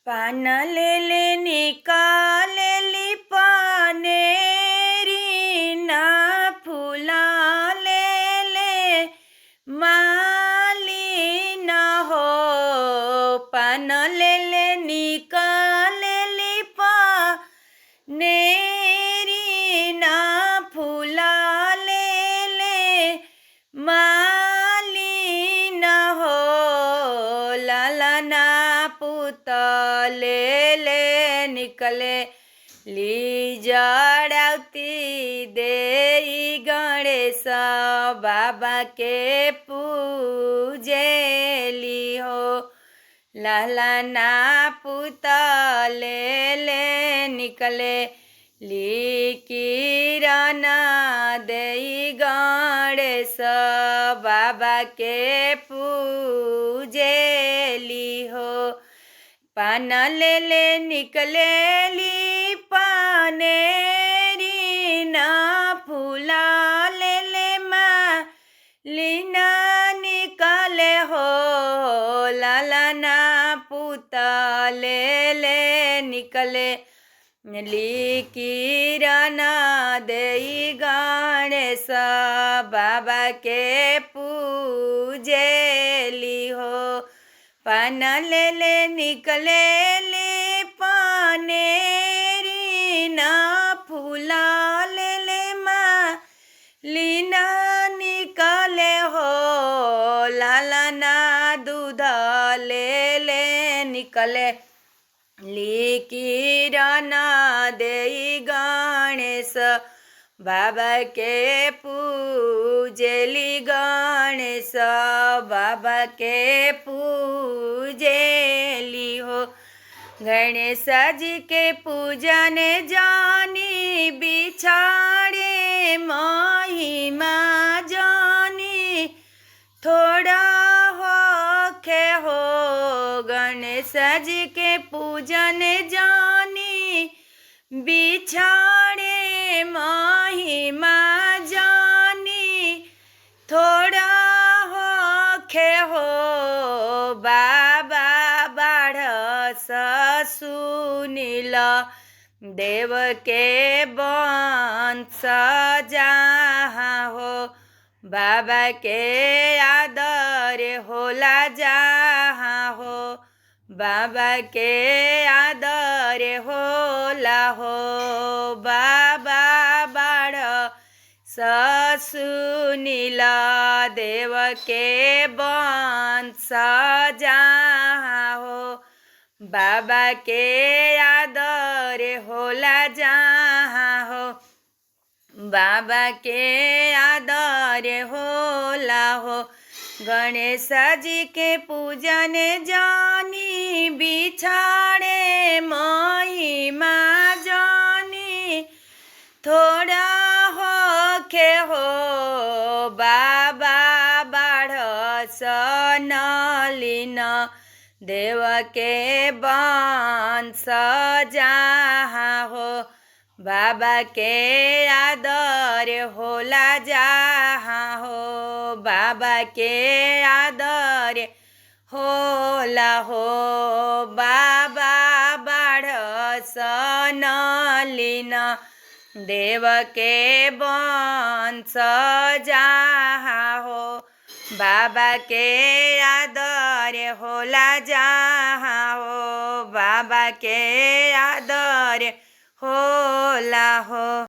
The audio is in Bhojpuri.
पान लेले निकालेली पानेरी ना फुला लेले माली न हो। पान लेले निकालेली पानेरी ना फुला लेले माली न हो। लाला ना पुत लेले निकले ली जड़ावती देई गणेश बाबा के पूजेली हो। लाला ना पुत लेले निकले ली किरण देई गणेश बाबा के पूजेली हो। पान लेले निकलेली पानेरी ना फुला लेले मालिना निकले हो। लाला ना पुत लेले निकले ली किरण देई गणेश बाबा के पूजेली हो। पान लेले निकलेली पानेरी ना फुला लेले मालिना निकले हो। लाला ना दूध लेले निकले ली किरण देई गणेश बाबा के पूजेली गणेश बाबा के पूजेली हो। गणेश जी के पूजन जानी बिछाड़े महिमा जानी थोड़ा होखे हो। गणेश जी के पूजन जानी बिछाड़े महिमा जानी थोड़ा होखे हो। बाबा बाढ़ सुनील देव के वंश जहाँ हो। बाबा के आदर होला जहाँ हो। बाबा के आदर होला हो। बाबा बाढ़ सुनील देव के वंश जहाँ हो। बाबा के आदर होला जहाँ हो। बाबा के आदर होला हो। गणेश जी के पूजन जानी बिछाड़े महिमा जानी थोड़ा होखे हो। बाबा बाढ़ नलिन देव के वंश जहाँ हो। बाबा के आदर होला जहाँ हो। बाबा के आदर होला हो। बाबा बाढ़ नलिन देव के वंश जहाँ हो। बाबा के आदर होला जहाँ हो। बाबा के आदर होला हो।